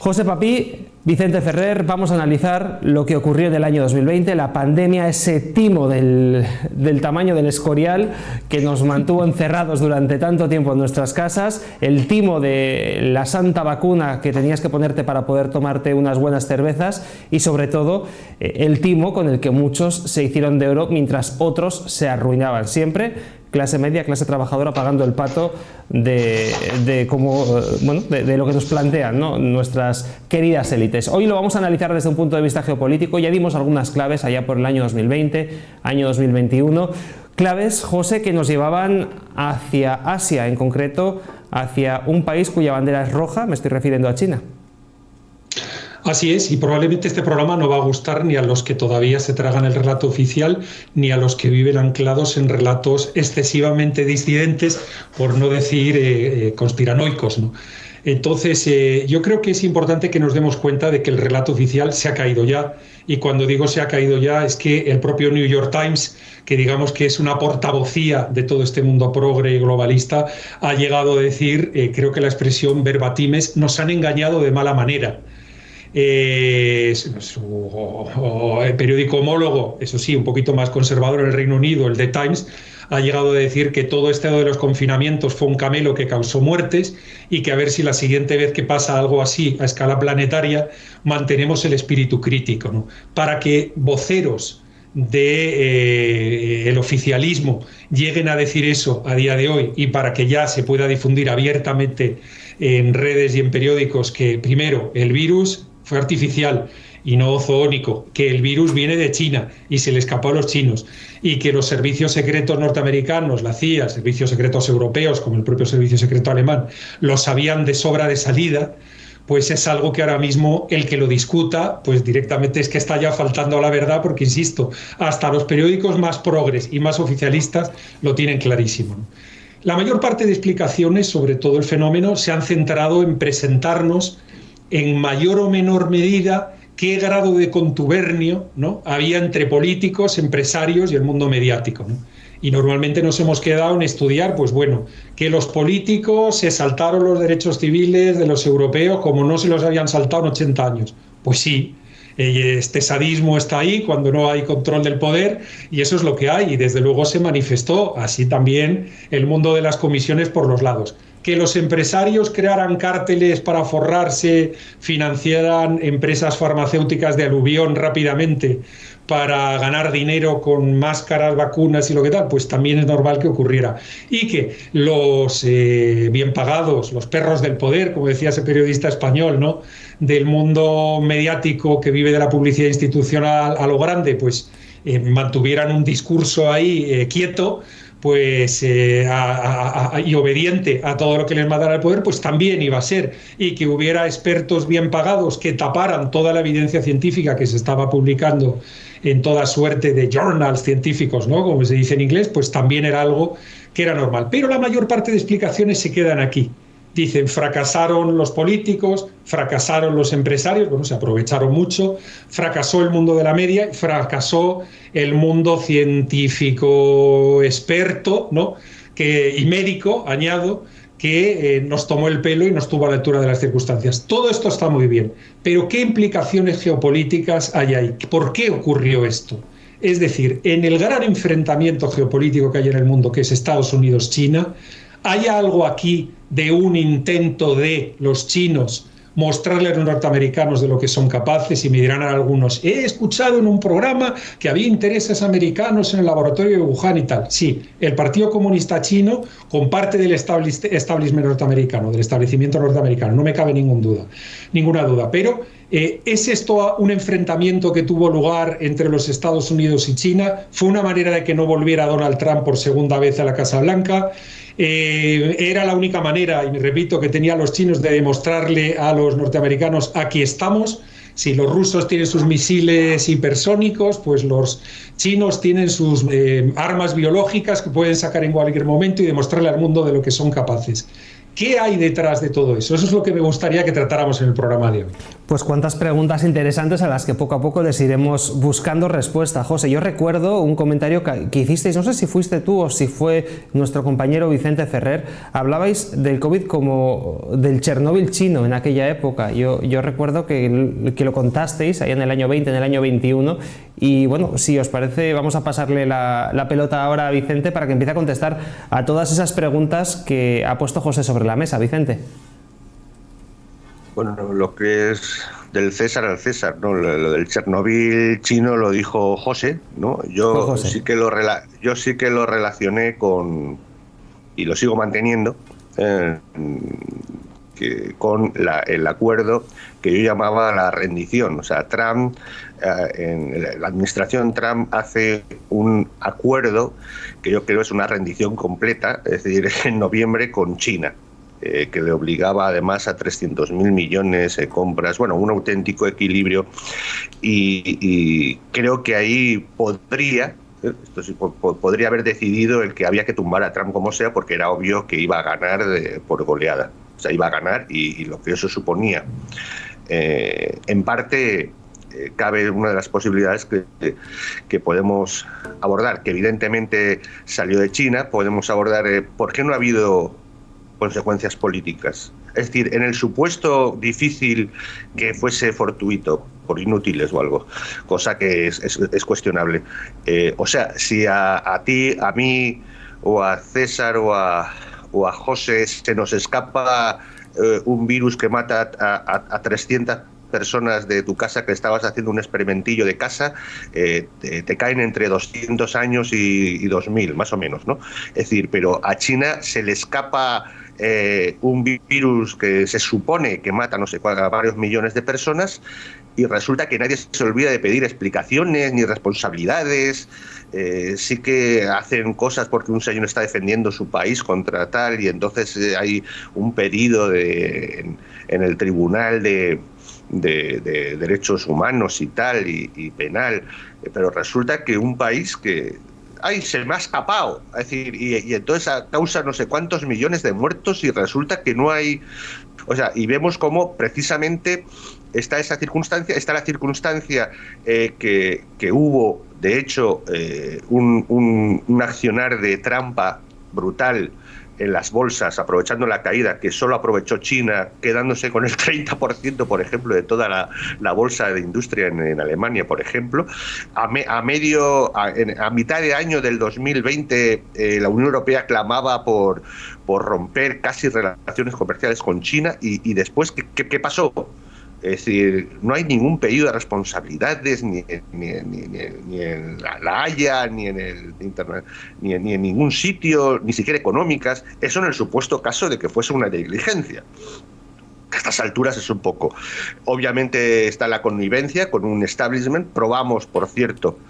José Papí, Vicente Ferrer, vamos a analizar lo que ocurrió en el año 2020, la pandemia, ese timo del tamaño del Escorial que nos mantuvo encerrados durante tanto tiempo en nuestras casas, el timo de la santa vacuna que tenías que ponerte para poder tomarte unas buenas cervezas y sobre todo el timo con el que muchos se hicieron de oro mientras otros se arruinaban. Siempre clase media, clase trabajadora pagando el pato de lo que nos plantean, ¿no?, nuestras queridas élites. Hoy lo vamos a analizar desde un punto de vista geopolítico. Ya dimos algunas claves allá por el año 2020, año 2021. Claves, José, que nos llevaban hacia Asia, en concreto hacia un país cuya bandera es roja, me estoy refiriendo a China. Así es, y probablemente este programa no va a gustar ni a los que todavía se tragan el relato oficial, ni a los que viven anclados en relatos excesivamente disidentes, por no decir conspiranoicos, ¿no? Entonces, yo creo que es importante que nos demos cuenta de que el relato oficial se ha caído ya, y cuando digo se ha caído ya es que el propio New York Times, que digamos que es una portavocía de todo este mundo progre y globalista, ha llegado a decir, creo que la expresión verbatimes, nos han engañado de mala manera. El periódico homólogo, eso sí, un poquito más conservador en el Reino Unido, el The Times, ha llegado a decir que todo esto de los confinamientos fue un camelo que causó muertes y que a ver si la siguiente vez que pasa algo así a escala planetaria mantenemos el espíritu crítico, ¿no? Para que voceros del oficialismo lleguen a decir eso a día de hoy y para que ya se pueda difundir abiertamente en redes y en periódicos que, primero, el virus fue artificial y no zoónico, que el virus viene de China y se le escapó a los chinos, y que los servicios secretos norteamericanos, la CIA, servicios secretos europeos, como el propio servicio secreto alemán, lo sabían de sobra de salida, pues es algo que ahora mismo el que lo discuta, pues directamente es que está ya faltando a la verdad, porque, insisto, hasta los periódicos más progres y más oficialistas lo tienen clarísimo, ¿no? La mayor parte de explicaciones sobre todo el fenómeno se han centrado en presentarnos en mayor o menor medida qué grado de contubernio, ¿no?, había entre políticos, empresarios y el mundo mediático, ¿no? Y normalmente nos hemos quedado en estudiar, pues bueno, que los políticos se saltaron los derechos civiles de los europeos como no se los habían saltado en 80 años. Pues sí, este sadismo está ahí cuando no hay control del poder, y eso es lo que hay, y desde luego se manifestó así también el mundo de las comisiones por los lados. Que los empresarios crearan cárteles para forrarse, financiaran empresas farmacéuticas de aluvión rápidamente para ganar dinero con máscaras, vacunas y lo que tal, pues también es normal que ocurriera. Y que los bien pagados, los perros del poder, como decía ese periodista español, ¿no?, del mundo mediático que vive de la publicidad institucional a lo grande, pues mantuvieran un discurso ahí quieto, pues y obediente a todo lo que les mandara el poder, pues también iba a ser. Y que hubiera expertos bien pagados que taparan toda la evidencia científica que se estaba publicando en toda suerte de journals científicos, ¿no?, como se dice en inglés, pues también era algo que era normal. Pero la mayor parte de explicaciones se quedan aquí. Dicen, fracasaron los políticos, fracasaron los empresarios, bueno, se aprovecharon mucho, fracasó el mundo de la media, fracasó el mundo científico experto, ¿no?, y médico, añado, que nos tomó el pelo y nos tuvo a la altura de las circunstancias. Todo esto está muy bien, pero ¿qué implicaciones geopolíticas hay ahí? ¿Por qué ocurrió esto? Es decir, en el gran enfrentamiento geopolítico que hay en el mundo, que es Estados Unidos-China, ¿hay algo aquí de un intento de los chinos mostrarle a los norteamericanos de lo que son capaces? Y me dirán algunos, he escuchado en un programa que había intereses americanos en el laboratorio de Wuhan y tal. Sí, el Partido Comunista Chino comparte del establishment norteamericano, del establecimiento norteamericano, no me cabe ninguna duda, pero ¿es esto un enfrentamiento que tuvo lugar entre los Estados Unidos y China? ¿Fue una manera de que no volviera Donald Trump por segunda vez a la Casa Blanca? Era la única manera, y me repito, que tenían los chinos de demostrarle a los norteamericanos, aquí estamos. Si los rusos tienen sus misiles hipersónicos, pues los chinos tienen sus armas biológicas que pueden sacar en cualquier momento y demostrarle al mundo de lo que son capaces. ¿Qué hay detrás de todo eso? Eso es lo que me gustaría que tratáramos en el programa de hoy. Pues cuántas preguntas interesantes a las que poco a poco les iremos buscando respuesta. José, yo recuerdo un comentario que hicisteis, no sé si fuiste tú o si fue nuestro compañero Vicente Ferrer, hablabais del COVID como del Chernóbil chino en aquella época. Yo recuerdo que lo contasteis ahí en el año 20, en el año 21, y bueno, si os parece, vamos a pasarle la pelota ahora a Vicente para que empiece a contestar a todas esas preguntas que ha puesto José sobre la mesa. Vicente. Bueno, lo que es del César al César, ¿no? Lo del Chernóbil chino lo dijo José, ¿no? Yo sí que lo relacioné con, y lo sigo manteniendo, con el acuerdo que yo llamaba la rendición. O sea, Trump, en la administración Trump hace un acuerdo que yo creo es una rendición completa, es decir, en noviembre con China. Que le obligaba además a 300.000 millones de compras, bueno, un auténtico equilibrio, y creo que ahí podría haber decidido el que había que tumbar a Trump como sea, porque era obvio que iba a ganar por goleada, o sea, iba a ganar y lo que eso suponía. En parte cabe una de las posibilidades que podemos abordar, que evidentemente salió de China. Podemos abordar por qué no ha habido consecuencias políticas. Es decir, en el supuesto difícil que fuese fortuito, por inútiles o algo, cosa que es cuestionable. O sea, si a ti, a mí, o a César o a José se nos escapa un virus que mata a 300 personas de tu casa, que estabas haciendo un experimentillo de casa, te caen entre 200 años y 2000, más o menos, ¿no? Es decir, pero a China se le escapa un virus que se supone que mata no sé a varios millones de personas, y resulta que nadie se olvida de pedir explicaciones ni responsabilidades. Sí que hacen cosas porque un señor está defendiendo su país contra tal, y entonces hay un pedido en el tribunal de derechos humanos y tal, y penal, pero resulta que un país que se me ha escapado, es decir, y entonces causa no sé cuántos millones de muertos, y resulta que no hay, o sea, y vemos cómo precisamente está la circunstancia que hubo, de hecho, un accionar de trampa brutal en las bolsas, aprovechando la caída que solo aprovechó China, quedándose con el 30%, por ejemplo, de toda la bolsa de industria en Alemania, por ejemplo. A mitad de año del 2020, la Unión Europea clamaba por romper casi relaciones comerciales con China, y después, ¿qué pasó? Es decir, no hay ningún pedido de responsabilidades ni en la Haya, ni en el Internet, ni en ningún sitio, ni siquiera económicas. Eso en el supuesto caso de que fuese una negligencia. A estas alturas es un poco. Obviamente está la connivencia con un establishment. Probamos, por cierto,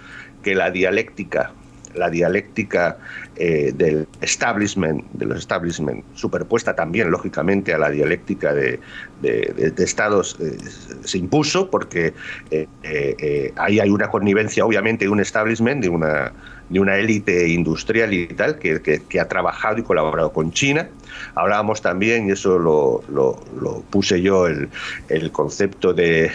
que la dialéctica del establishment, de los establishment, superpuesta también lógicamente a la dialéctica de Estados, se impuso, porque ahí hay una connivencia obviamente de un establishment, de una élite industrial y tal, que ha trabajado y colaborado con China. Hablábamos también, y eso lo puse yo, el concepto de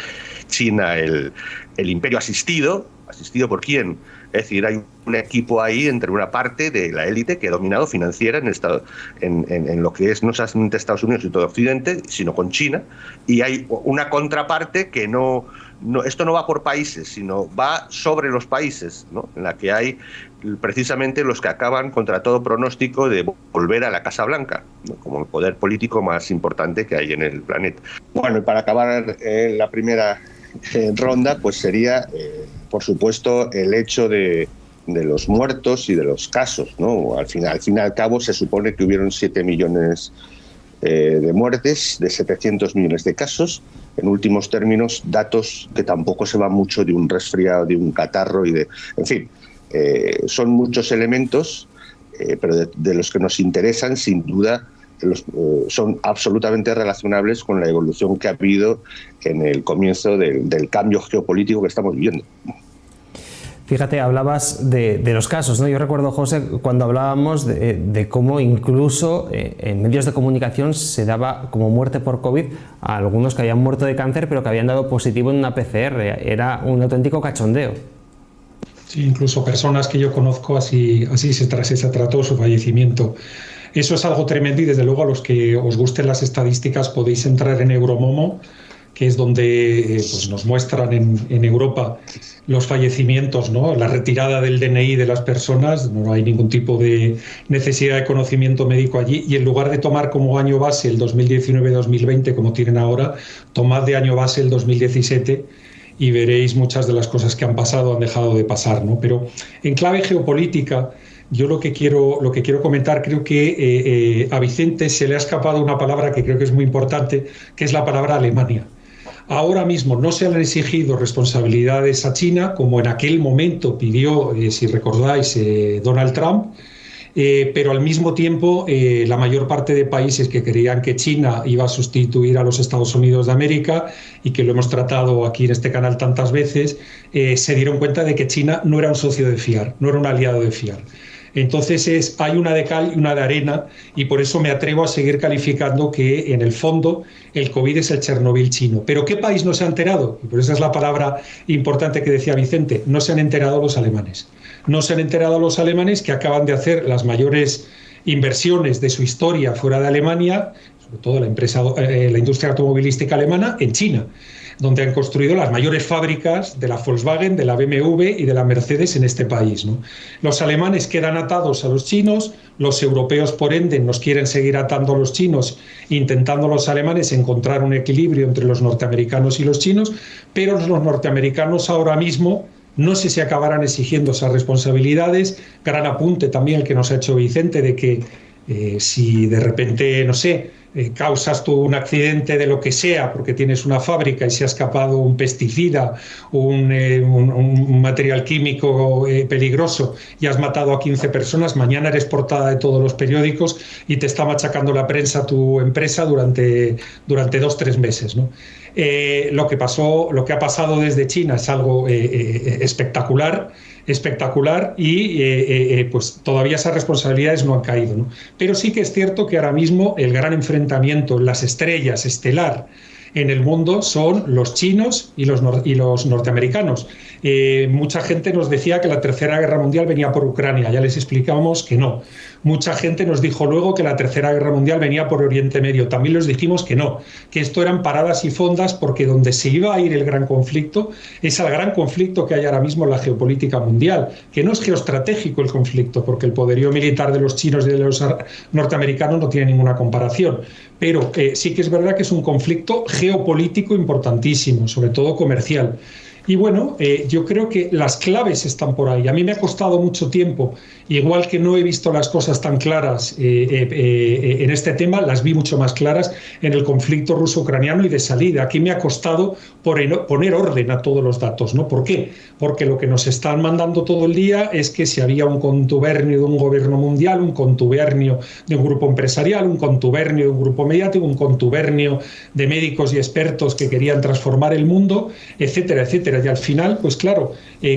China, el imperio asistido. ¿Asistido por quién? Es decir, hay un equipo ahí entre una parte de la élite que ha dominado financiera en lo que es no solamente Estados Unidos y todo Occidente, sino con China, y hay una contraparte que esto no va por países, sino va sobre los países, ¿no? En la que hay precisamente los que acaban contra todo pronóstico de volver a la Casa Blanca, ¿no? Como el poder político más importante que hay en el planeta. Bueno, y para acabar la primera ronda, pues sería, por supuesto, el hecho de los muertos y de los casos, ¿no? Al fin y al cabo se supone que hubieron 7 millones de muertes, de 700 millones de casos. En últimos términos, datos que tampoco se van mucho de un resfriado, de un catarro en fin, son muchos elementos, pero de los que nos interesan, sin duda, son absolutamente relacionables con la evolución que ha habido en el comienzo del cambio geopolítico que estamos viviendo. Fíjate, hablabas de los casos, ¿no? Yo recuerdo, José, cuando hablábamos de cómo incluso en medios de comunicación se daba como muerte por COVID a algunos que habían muerto de cáncer pero que habían dado positivo en una PCR. Era un auténtico cachondeo. Sí, incluso personas que yo conozco, así se trató su fallecimiento. Eso es algo tremendo y desde luego a los que os gusten las estadísticas podéis entrar en Euromomo, que es donde pues nos muestran en Europa los fallecimientos, ¿no? La retirada del DNI de las personas, no hay ningún tipo de necesidad de conocimiento médico allí, y en lugar de tomar como año base el 2019-2020 como tienen ahora, tomad de año base el 2017 y veréis muchas de las cosas que han pasado, han dejado de pasar, ¿no? Pero en clave geopolítica, yo lo que quiero comentar, creo que a Vicente se le ha escapado una palabra que creo que es muy importante, que es la palabra Alemania. Ahora mismo no se han exigido responsabilidades a China, como en aquel momento pidió, si recordáis, Donald Trump, pero al mismo tiempo la mayor parte de países que creían que China iba a sustituir a los Estados Unidos de América, y que lo hemos tratado aquí en este canal tantas veces, se dieron cuenta de que China no era un socio de fiar, no era un aliado de fiar. Entonces hay una de cal y una de arena, y por eso me atrevo a seguir calificando que en el fondo el COVID es el Chernobyl chino. ¿Pero qué país no se ha enterado? Y por esa es la palabra importante que decía Vicente. No se han enterado los alemanes. No se han enterado los alemanes, que acaban de hacer las mayores inversiones de su historia fuera de Alemania, sobre todo la industria automovilística alemana, en China, donde han construido las mayores fábricas de la Volkswagen, de la BMW y de la Mercedes en este país, ¿no? Los alemanes quedan atados a los chinos, los europeos, por ende, nos quieren seguir atando a los chinos, intentando los alemanes encontrar un equilibrio entre los norteamericanos y los chinos, pero los norteamericanos ahora mismo no sé si acabarán exigiendo esas responsabilidades. Gran apunte también el que nos ha hecho Vicente de que si de repente, no sé, causas tú un accidente de lo que sea porque tienes una fábrica y se ha escapado un pesticida, un material químico peligroso, y has matado a 15 personas, mañana eres portada de todos los periódicos y te está machacando la prensa tu empresa durante 2-3 meses, ¿no? Lo que ha pasado desde China es algo espectacular, y pues todavía esas responsabilidades no han caído, ¿no? Pero sí que es cierto que ahora mismo el gran enfrentamiento, las estrellas estelar en el mundo son los chinos y los norteamericanos. Mucha gente nos decía que la Tercera Guerra Mundial venía por Ucrania, ya les explicamos que no. Mucha gente nos dijo luego que la Tercera Guerra Mundial venía por Oriente Medio, también les dijimos que no, que esto eran paradas y fondas, porque donde se iba a ir el gran conflicto es al gran conflicto que hay ahora mismo en la geopolítica mundial, que no es geoestratégico el conflicto, porque el poderío militar de los chinos y de los norteamericanos no tiene ninguna comparación, pero sí que es verdad que es un conflicto geopolítico importantísimo, sobre todo comercial. Y bueno, yo creo que las claves están por ahí. A mí me ha costado mucho tiempo, igual que no he visto las cosas tan claras en este tema, las vi mucho más claras en el conflicto ruso-ucraniano y de salida. Aquí me ha costado poner orden a todos los datos, ¿no? ¿Por qué? Porque lo que nos están mandando todo el día es que si había un contubernio de un gobierno mundial, un contubernio de un grupo empresarial, un contubernio de un grupo mediático, un contubernio de médicos y expertos que querían transformar el mundo, etcétera, etcétera. Y al final, pues claro,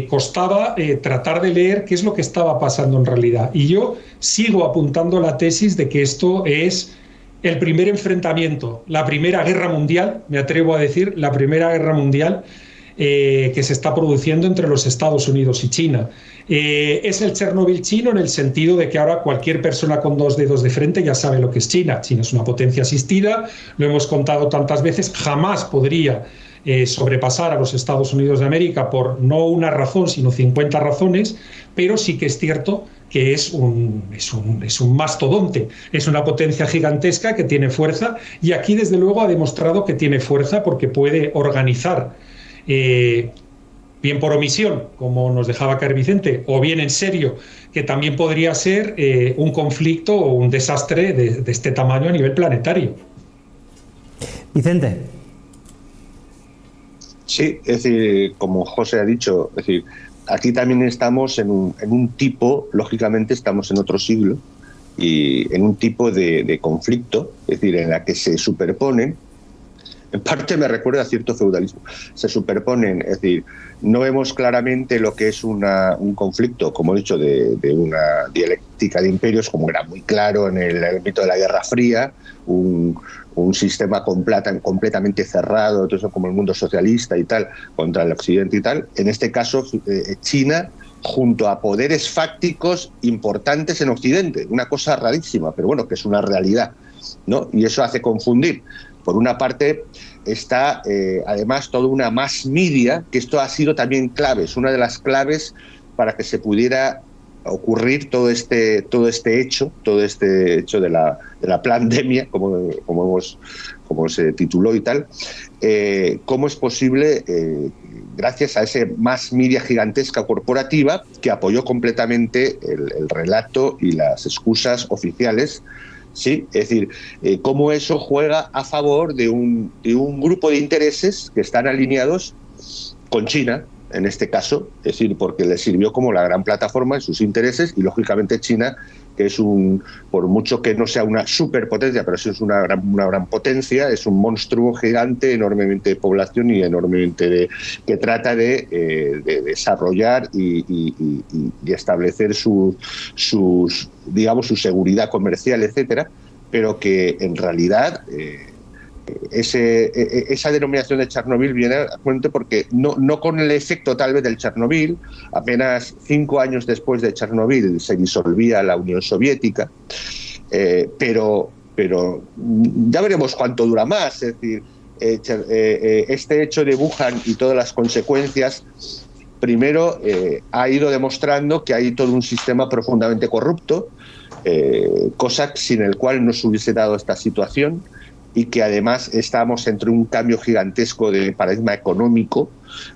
costaba tratar de leer qué es lo que estaba pasando en realidad. Y yo sigo apuntando la tesis de que esto es el primer enfrentamiento, la Primera Guerra Mundial, me atrevo a decir, la Primera Guerra Mundial que se está produciendo entre los Estados Unidos y China. Es el Chernobyl chino en el sentido de que ahora cualquier persona con 2 dedos de frente ya sabe lo que es China. China es una potencia asistida, lo hemos contado tantas veces, jamás podría sobrepasar a los Estados Unidos de América por no una razón, sino 50 razones, pero sí que es cierto que es un mastodonte, es una potencia gigantesca que tiene fuerza, y aquí desde luego ha demostrado que tiene fuerza porque puede organizar, bien por omisión, como nos dejaba caer Vicente, o bien en serio, que también podría ser un conflicto o un desastre de este tamaño a nivel planetario. Vicente. Sí, es decir, como José ha dicho, es decir, aquí también estamos en un tipo, lógicamente estamos en otro siglo, y en un tipo de conflicto, es decir, en la que se superponen En parte me recuerda a cierto feudalismo. Se superponen, es decir, no vemos claramente lo que es un conflicto, como he dicho, de una dialéctica de imperios, como era muy claro en el ámbito de la Guerra Fría, un sistema completamente cerrado, todo eso como el mundo socialista y tal, contra el occidente y tal. En este caso, China, junto a poderes fácticos importantes en Occidente, una cosa rarísima, pero bueno, que es una realidad, ¿no? Y eso hace confundir. Por una parte está además toda una mass media, que esto ha sido también clave, es una de las claves para que se pudiera ocurrir todo este hecho de la pandemia, como se tituló y tal. ¿Cómo es posible, gracias a ese mass media gigantesca corporativa que apoyó completamente el relato y las excusas oficiales? Sí, es decir, cómo eso juega a favor de un grupo de intereses que están alineados con China, en este caso, es decir, porque le sirvió como la gran plataforma en sus intereses, y lógicamente China, que es por mucho que no sea una superpotencia, pero sí es una gran potencia, es un monstruo gigante, enormemente de población y enormemente que trata de desarrollar y establecer su seguridad comercial, etcétera, pero que en realidad esa denominación de Chernobyl viene a cuento porque no con el efecto tal vez del Chernobyl. Apenas 5 años después de Chernobyl se disolvía la Unión Soviética, pero ya veremos cuánto dura más. Es decir, este hecho de Wuhan y todas las consecuencias, primero ha ido demostrando que hay todo un sistema profundamente corrupto, cosa sin el cual no se hubiese dado esta situación, y que además estamos entre un cambio gigantesco de paradigma económico.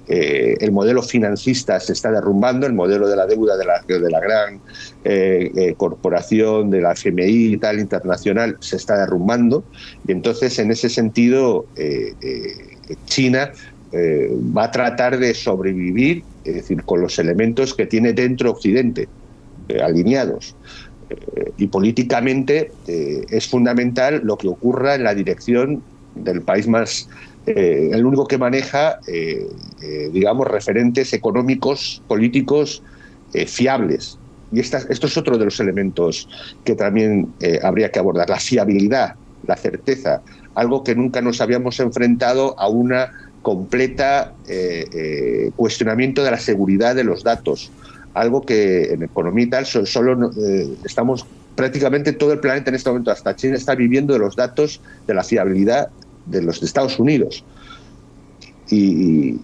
El modelo financista se está derrumbando, el modelo de la deuda de la gran corporación, de la FMI y tal, internacional, se está derrumbando, y entonces en ese sentido China va a tratar de sobrevivir, es decir, con los elementos que tiene dentro Occidente, alineados. Y políticamente es fundamental lo que ocurra en la dirección del país más, el único que maneja, digamos, referentes económicos, políticos fiables. Y esto es otro de los elementos que también habría que abordar: la fiabilidad, la certeza, algo que nunca nos habíamos enfrentado a una completa cuestionamiento de la seguridad de los datos. Algo que en economía y tal solo estamos prácticamente todo el planeta en este momento, hasta China, está viviendo de los datos de la fiabilidad de los de Estados Unidos. Y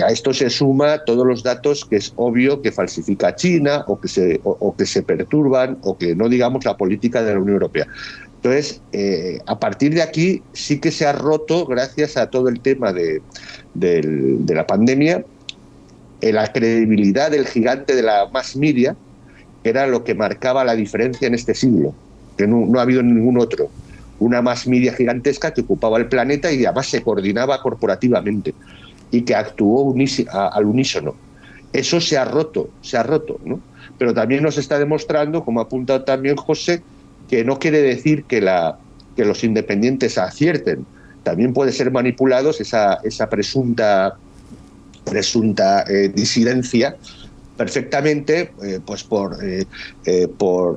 a esto se suma todos los datos que es obvio que falsifica China o que se perturban, o que no digamos la política de la Unión Europea. Entonces, a partir de aquí sí que se ha roto, gracias a todo el tema de la pandemia, la credibilidad del gigante de la mass media, que era lo que marcaba la diferencia en este siglo, que no ha habido ningún otro. Una mass media gigantesca que ocupaba el planeta y además se coordinaba corporativamente y que actuó al unísono. Eso se ha roto, ¿no? Pero también nos está demostrando, como ha apuntado también José, que no quiere decir que los independientes acierten. También puede ser manipulados esa presunta disidencia perfectamente, pues por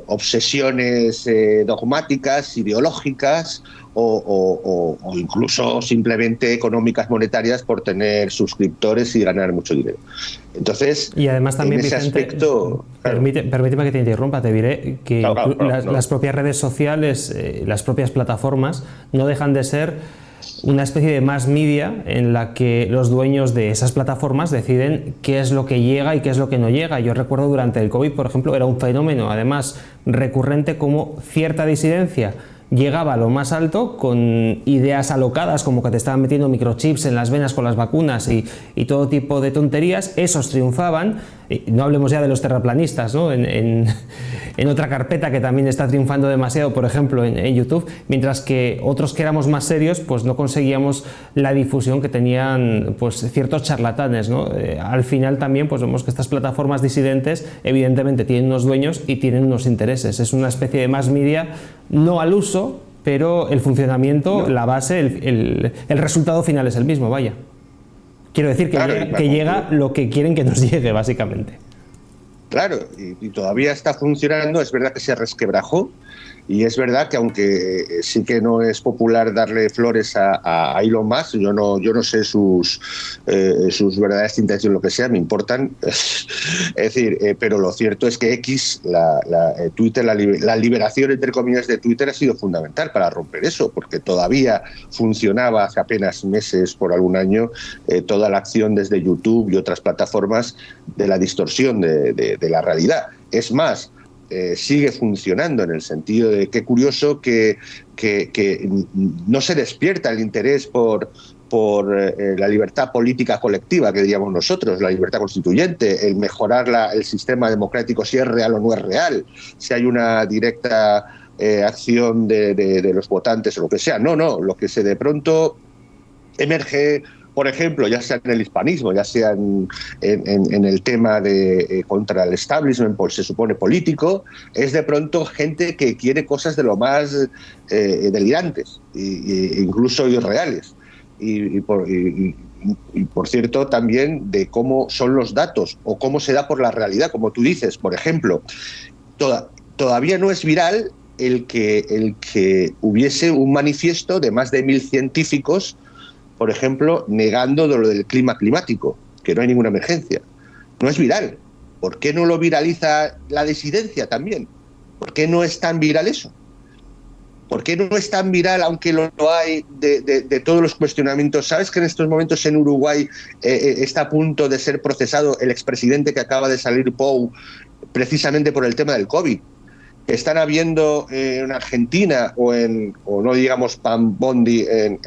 obsesiones dogmáticas, ideológicas o incluso simplemente económicas, monetarias, por tener suscriptores y ganar mucho dinero. Entonces, y además también, en ese Vicente, aspecto, permíteme que te interrumpa, te diré que las propias redes sociales, las propias plataformas, no dejan de ser una especie de mass media en la que los dueños de esas plataformas deciden qué es lo que llega y qué es lo que no llega. Yo recuerdo durante el COVID, por ejemplo, era un fenómeno además recurrente como cierta disidencia llegaba a lo más alto con ideas alocadas, como que te estaban metiendo microchips en las venas con las vacunas y todo tipo de tonterías. Esos triunfaban. No hablemos ya de los terraplanistas, ¿no? En otra carpeta que también está triunfando demasiado, por ejemplo, en YouTube, mientras que otros que éramos más serios, pues no conseguíamos la difusión que tenían pues ciertos charlatanes, ¿no? Al final también pues vemos que estas plataformas disidentes evidentemente tienen unos dueños y tienen unos intereses. Es una especie de mass media no al uso, pero el funcionamiento, la base, el resultado final es el mismo, vaya. Quiero decir que llega lo que quieren que nos llegue, básicamente. Claro, y todavía está funcionando. Es verdad que se resquebrajó, y es verdad que aunque sí que no es popular darle flores a Elon Musk, yo no sé sus verdaderas intenciones, lo que sea, me importan. Es decir, pero lo cierto es que Twitter, la liberación entre comillas de Twitter ha sido fundamental para romper eso, porque todavía funcionaba hace apenas meses, por algún año, toda la acción desde YouTube y otras plataformas de la distorsión de la realidad. Es más, sigue funcionando, en el sentido de qué curioso que no se despierta el interés por la libertad política colectiva, que diríamos nosotros, la libertad constituyente, el mejorar el sistema democrático, si es real o no es real, si hay una directa acción de los votantes o lo que sea. No, lo que de pronto emerge, por ejemplo, ya sea en el hispanismo, ya sea en el tema contra el establishment, pues se supone político, es de pronto gente que quiere cosas de lo más delirantes e incluso irreales. Y por cierto, también de cómo son los datos o cómo se da por la realidad, como tú dices. Por ejemplo, todavía no es viral el que hubiese un manifiesto de más de 1.000 científicos, por ejemplo, negando lo del clima climático, que no hay ninguna emergencia. No es viral. ¿Por qué no lo viraliza la disidencia también? ¿Por qué no es tan viral eso? ¿Por qué no es tan viral, aunque lo hay, de todos los cuestionamientos? ¿Sabes que en estos momentos en Uruguay está a punto de ser procesado el expresidente que acaba de salir, Pou, precisamente por el tema del COVID? Están habiendo en Argentina o no digamos Pam Bondi en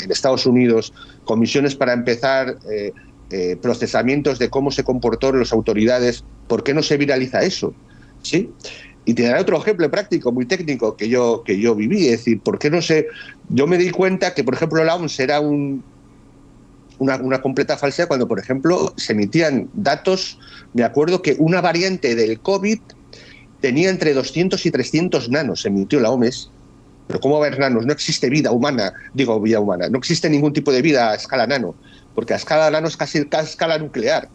Estados Unidos comisiones para empezar procesamientos de cómo se comportaron las autoridades. ¿Por qué no se viraliza eso? ¿Sí? Y te daré otro ejemplo práctico, muy técnico, que yo viví. Es decir, ¿por qué no se...? Yo me di cuenta que, por ejemplo, la OMS era una completa falsedad cuando, por ejemplo, se emitían datos. Me acuerdo que una variante del COVID tenía entre 200 y 300 nanos, se emitió la OMS. Pero ¿cómo va a haber nanos? No existe vida humana, no existe ningún tipo de vida a escala nano, porque a escala nano es casi a escala nuclear.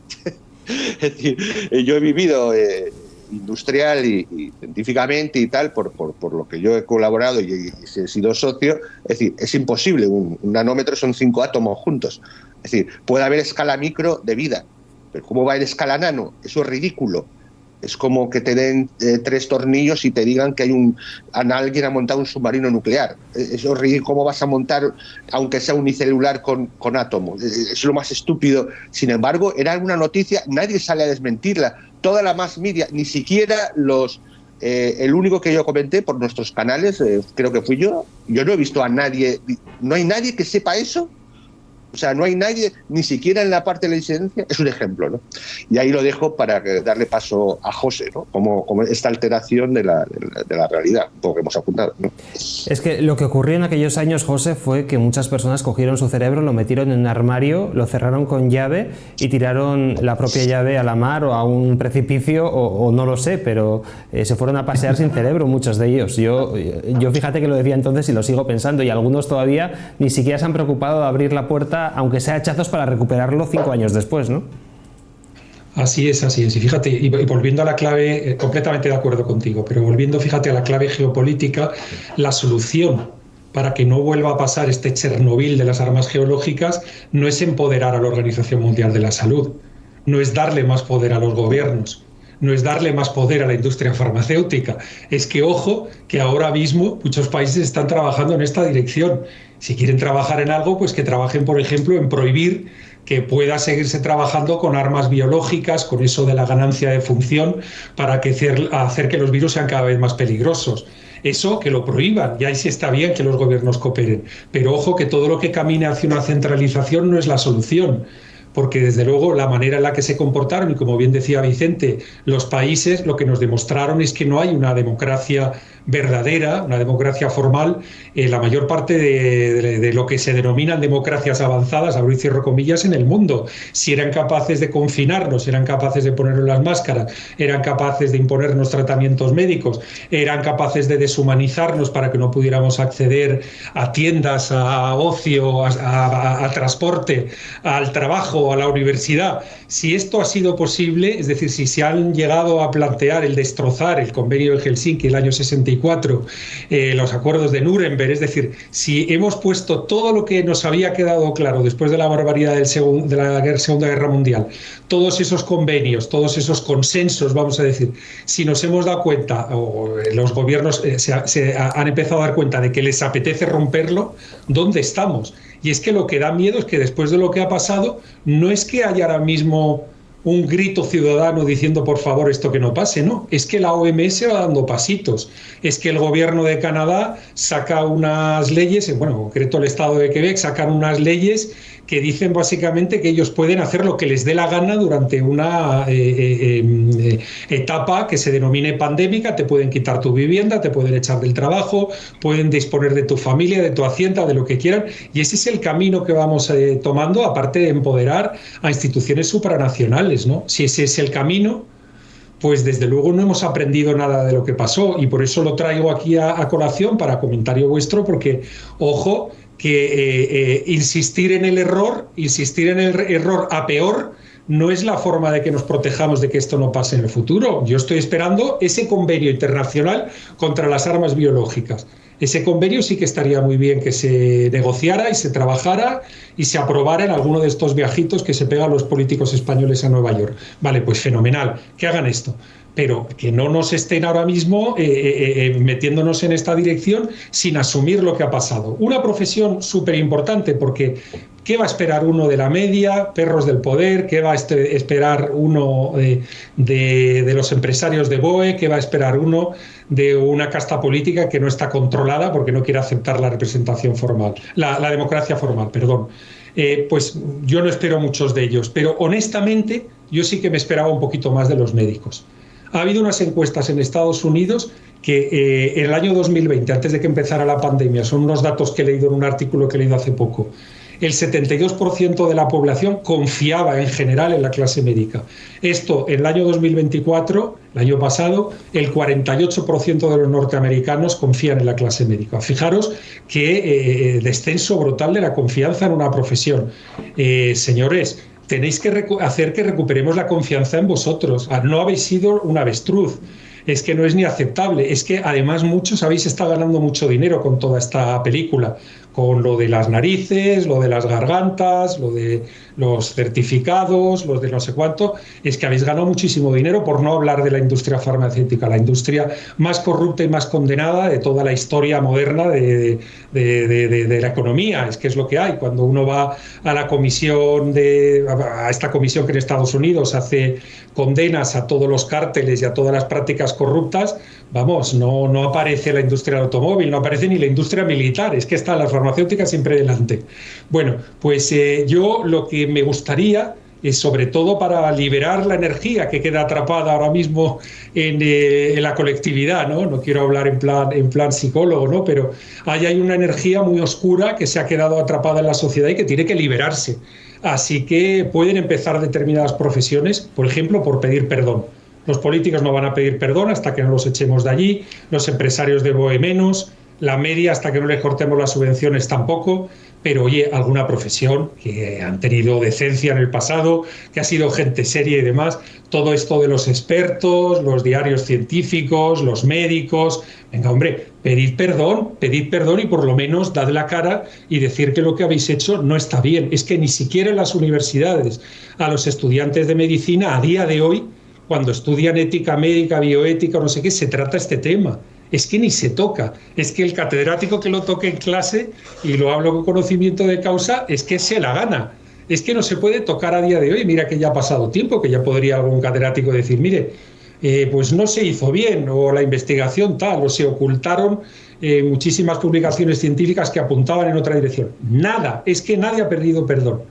Es decir, yo he vivido industrial y científicamente y tal, por lo que yo he colaborado y he sido socio. Es decir, es imposible, un nanómetro son 5 átomos juntos. Es decir, puede haber escala micro de vida, pero ¿cómo va a haber escala nano? Eso es ridículo. Es como que te den 3 tornillos y te digan que alguien ha montado un submarino nuclear. Eso es ridículo. ¿Cómo vas a montar, aunque sea unicelular, con átomos? Es lo más estúpido. Sin embargo, era una noticia, nadie sale a desmentirla. Toda la mass media, ni siquiera el único que yo comenté por nuestros canales, creo que fui yo no he visto a nadie, no hay nadie que sepa eso. O sea, no hay nadie, ni siquiera en la parte de la disidencia. Es un ejemplo, ¿no? Y ahí lo dejo para darle paso a José, ¿no? Como esta alteración de la realidad, un poco que hemos apuntado, ¿no? Es que lo que ocurrió en aquellos años, José, fue que muchas personas cogieron su cerebro, lo metieron en un armario, lo cerraron con llave y tiraron la propia llave a la mar o a un precipicio o no lo sé, pero se fueron a pasear sin cerebro muchos de ellos. Yo fíjate que lo decía entonces y lo sigo pensando, y algunos todavía ni siquiera se han preocupado de abrir la puerta, aunque sea hachazos, para recuperarlo 5 años después, ¿no? Así es. Y fíjate, y volviendo a la clave, completamente de acuerdo contigo, pero volviendo, fíjate, a la clave geopolítica, la solución para que no vuelva a pasar este Chernobyl de las armas geológicas no es empoderar a la Organización Mundial de la Salud, no es darle más poder a los gobiernos, no es darle más poder a la industria farmacéutica. Es que, ojo, que ahora mismo muchos países están trabajando en esta dirección. Si quieren trabajar en algo, pues que trabajen, por ejemplo, en prohibir que pueda seguirse trabajando con armas biológicas, con eso de la ganancia de función, para hacer que los virus sean cada vez más peligrosos. Eso, que lo prohíban, y ahí sí está bien que los gobiernos cooperen. Pero ojo, que todo lo que camine hacia una centralización no es la solución, porque desde luego la manera en la que se comportaron, y como bien decía Vicente, los países lo que nos demostraron es que no hay una democracia verdadera, una democracia formal, la mayor parte de lo que se denominan democracias avanzadas, abro y cierro comillas, en el mundo. Si eran capaces de confinarnos, eran capaces de ponernos las máscaras, eran capaces de imponernos tratamientos médicos, eran capaces de deshumanizarnos para que no pudiéramos acceder a tiendas, a ocio, a transporte, al trabajo, a la universidad. Si esto ha sido posible, es decir, si se han llegado a plantear el destrozar el convenio de Helsinki el año 64, los acuerdos de Nuremberg, es decir, si hemos puesto todo lo que nos había quedado claro después de la barbaridad de la Segunda Guerra Mundial, todos esos convenios, todos esos consensos, vamos a decir, si nos hemos dado cuenta, o los gobiernos se han empezado a dar cuenta de que les apetece romperlo, ¿dónde estamos? Y es que lo que da miedo es que después de lo que ha pasado, no es que haya ahora mismo un grito ciudadano diciendo por favor esto que no pase, no, es que la OMS va dando pasitos, es que el gobierno de Canadá saca unas leyes, bueno, en concreto el estado de Quebec sacan unas leyes que dicen básicamente que ellos pueden hacer lo que les dé la gana durante una etapa que se denomine pandémica. Te pueden quitar tu vivienda, te pueden echar del trabajo, pueden disponer de tu familia, de tu hacienda, de lo que quieran, y ese es el camino que vamos tomando, aparte de empoderar a instituciones supranacionales, ¿no? Si ese es el camino, pues desde luego no hemos aprendido nada de lo que pasó, y por eso lo traigo aquí a colación para comentario vuestro, porque, ojo, que insistir en el error a peor, no es la forma de que nos protejamos de que esto no pase en el futuro. Yo estoy esperando ese convenio internacional contra las armas biológicas. Ese convenio sí que estaría muy bien que se negociara y se trabajara y se aprobara en alguno de estos viajitos que se pegan los políticos españoles a Nueva York. Vale, pues fenomenal, que hagan esto. Pero que no nos estén ahora mismo metiéndonos en esta dirección sin asumir lo que ha pasado. Una profesión súper importante, porque ¿qué va a esperar uno de la media, perros del poder? ¿Qué va a esperar uno de los empresarios de BOE? ¿Qué va a esperar uno de una casta política que no está controlada porque no quiere aceptar la representación formal, la democracia formal, perdón? Pues yo no espero muchos de ellos, pero honestamente yo sí que me esperaba un poquito más de los médicos. Ha habido unas encuestas en Estados Unidos que en el año 2020, antes de que empezara la pandemia, son unos datos que he leído en un artículo que he leído hace poco, el 72% de la población confiaba en general en la clase médica. Esto, en el año 2024, el año pasado, el 48% de los norteamericanos confían en la clase médica. Fijaros qué descenso brutal de la confianza en una profesión. Señores, tenéis que hacer que recuperemos la confianza en vosotros. No habéis sido un avestruz. Es que no es ni aceptable. Es que además muchos habéis estado ganando mucho dinero con toda esta película, con lo de las narices, lo de las gargantas, lo de los certificados, los de no sé cuánto. Es que habéis ganado muchísimo dinero, por no hablar de la industria farmacéutica, la industria más corrupta y más condenada de toda la historia moderna de la economía. Es que es lo que hay. Cuando uno va a la comisión a esta comisión que en Estados Unidos hace condenas a todos los cárteles y a todas las prácticas corruptas, vamos, no aparece la industria del automóvil, no aparece ni la industria militar, es que está la farmacéutica siempre delante. Bueno, pues yo lo que me gustaría es, sobre todo para liberar la energía que queda atrapada ahora mismo en la colectividad, ¿no? No quiero hablar en plan psicólogo, ¿no? Pero hay una energía muy oscura que se ha quedado atrapada en la sociedad y que tiene que liberarse. Así que pueden empezar determinadas profesiones, por ejemplo, por pedir perdón. Los políticos no van a pedir perdón hasta que no los echemos de allí, los empresarios de BOE menos, la media hasta que no les cortemos las subvenciones tampoco, pero oye, alguna profesión que han tenido decencia en el pasado, que ha sido gente seria y demás, todo esto de los expertos, los diarios científicos, los médicos, venga hombre, pedid perdón y por lo menos dad la cara y decir que lo que habéis hecho no está bien. Es que ni siquiera en las universidades a los estudiantes de medicina a día de hoy, cuando estudian ética médica, bioética, no sé qué, se trata este tema. Es que ni se toca. Es que el catedrático que lo toque en clase, y lo hablo con conocimiento de causa, es que se la gana. Es que no se puede tocar a día de hoy. Mira que ya ha pasado tiempo, que ya podría algún catedrático decir, mire, pues no se hizo bien, o la investigación tal, o se ocultaron muchísimas publicaciones científicas que apuntaban en otra dirección. Nada, es que nadie ha perdido perdón.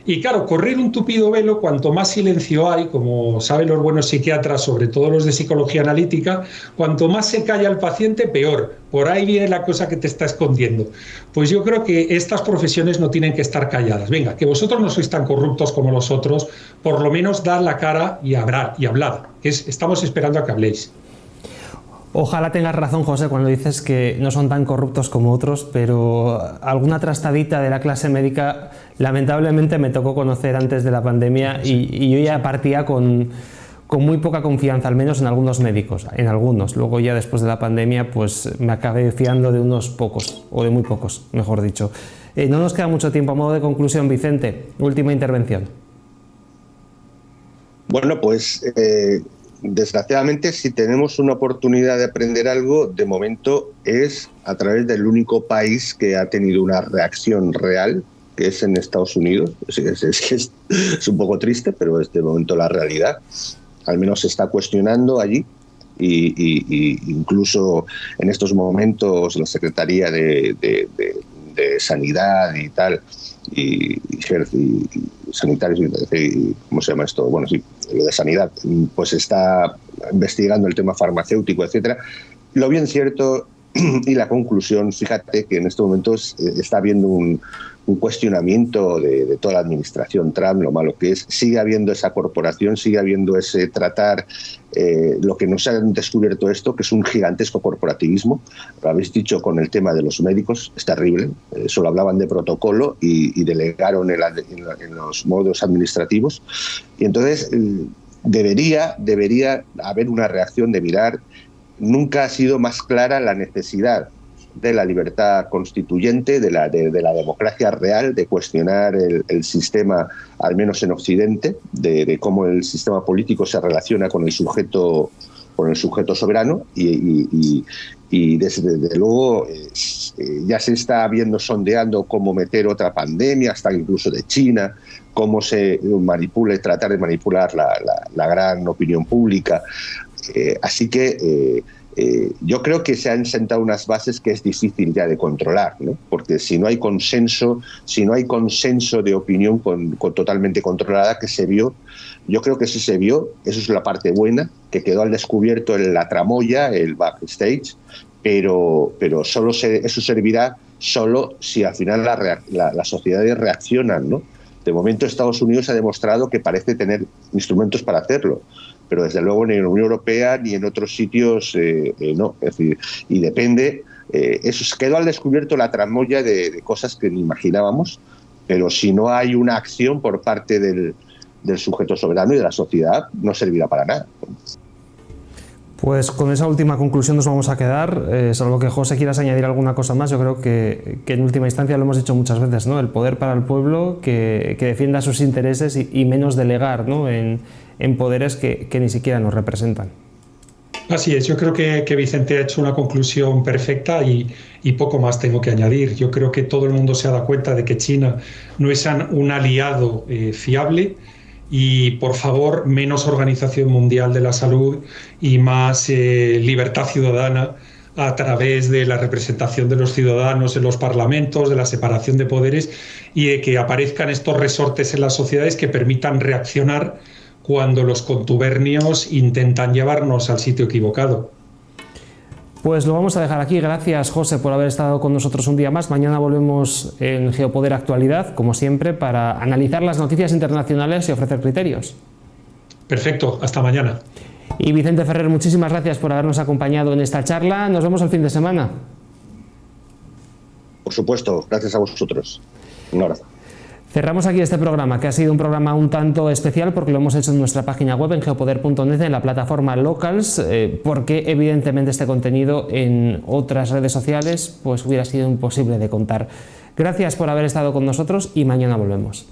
Y claro, correr un tupido velo, cuanto más silencio hay, como saben los buenos psiquiatras, sobre todo los de psicología analítica, cuanto más se calla el paciente, peor. Por ahí viene la cosa que te está escondiendo. Pues yo creo que estas profesiones no tienen que estar calladas. Venga, que vosotros no sois tan corruptos como los otros, por lo menos dad la cara y hablad. Estamos esperando a que habléis. Ojalá tengas razón, José, cuando dices que no son tan corruptos como otros, pero alguna trastadita de la clase médica lamentablemente me tocó conocer antes de la pandemia y yo ya partía con muy poca confianza, al menos en algunos médicos, en algunos. Luego ya después de la pandemia pues me acabé fiando de unos pocos, o de muy pocos, mejor dicho. No nos queda mucho tiempo. A modo de conclusión, Vicente, última intervención. Bueno, pues desgraciadamente, si tenemos una oportunidad de aprender algo, de momento es a través del único país que ha tenido una reacción real, que es en Estados Unidos. Es un poco triste, pero es de momento la realidad. Al menos se está cuestionando allí y incluso en estos momentos la Secretaría de Sanidad y tal, y sanitarios, y ¿cómo se llama esto? Bueno, sí, lo de sanidad, pues está investigando el tema farmacéutico, etcétera. Lo bien cierto y la conclusión, fíjate que en estos momentos está habiendo un cuestionamiento de toda la administración Trump, lo malo que es. Sigue habiendo esa corporación, sigue habiendo ese tratar, lo que nos han descubierto esto, que es un gigantesco corporativismo. Lo habéis dicho con el tema de los médicos, es terrible. Solo hablaban de protocolo y delegaron en los modos administrativos. Y entonces debería haber una reacción de mirar. Nunca ha sido más clara la necesidad de la libertad constituyente, de la democracia real, de cuestionar el sistema, al menos en Occidente, de cómo el sistema político se relaciona con el sujeto soberano y desde luego ya se está sondeando cómo meter otra pandemia, hasta incluso de China, cómo se tratar de manipular la gran opinión pública. Así que yo creo que se han sentado unas bases que es difícil ya de controlar, ¿no? Porque si no hay consenso de opinión totalmente controlada, que se vio, yo creo que sí se vio, eso es la parte buena, que quedó al descubierto en la tramoya, el backstage, pero eso servirá solo si al final las sociedades reaccionan, ¿no? De momento Estados Unidos ha demostrado que parece tener instrumentos para hacerlo, pero desde luego ni en la Unión Europea ni en otros sitios no. Es decir, y depende, eso quedó al descubierto la tramoya de cosas que ni imaginábamos, pero si no hay una acción por parte del sujeto soberano y de la sociedad, no servirá para nada. Pues con esa última conclusión nos vamos a quedar, salvo que José quieras añadir alguna cosa más. Yo creo que en última instancia lo hemos dicho muchas veces, ¿no? El poder para el pueblo, que defienda sus intereses y menos delegar, ¿no? en poderes que ni siquiera nos representan. Así es, yo creo que Vicente ha hecho una conclusión perfecta y poco más tengo que añadir. Yo creo que todo el mundo se ha dado cuenta de que China no es un aliado fiable. Y por favor, menos Organización Mundial de la Salud y más libertad ciudadana a través de la representación de los ciudadanos en los parlamentos, de la separación de poderes y de que aparezcan estos resortes en las sociedades que permitan reaccionar cuando los contubernios intentan llevarnos al sitio equivocado. Pues lo vamos a dejar aquí. Gracias, José, por haber estado con nosotros un día más. Mañana volvemos en Geopoder Actualidad, como siempre, para analizar las noticias internacionales y ofrecer criterios. Perfecto, hasta mañana. Y Vicente Ferrer, muchísimas gracias por habernos acompañado en esta charla. Nos vemos el fin de semana. Por supuesto, gracias a vosotros. Un abrazo. Cerramos aquí este programa, que ha sido un programa un tanto especial porque lo hemos hecho en nuestra página web, en geopoder.net, en la plataforma Locals, porque evidentemente este contenido en otras redes sociales pues hubiera sido imposible de contar. Gracias por haber estado con nosotros y mañana volvemos.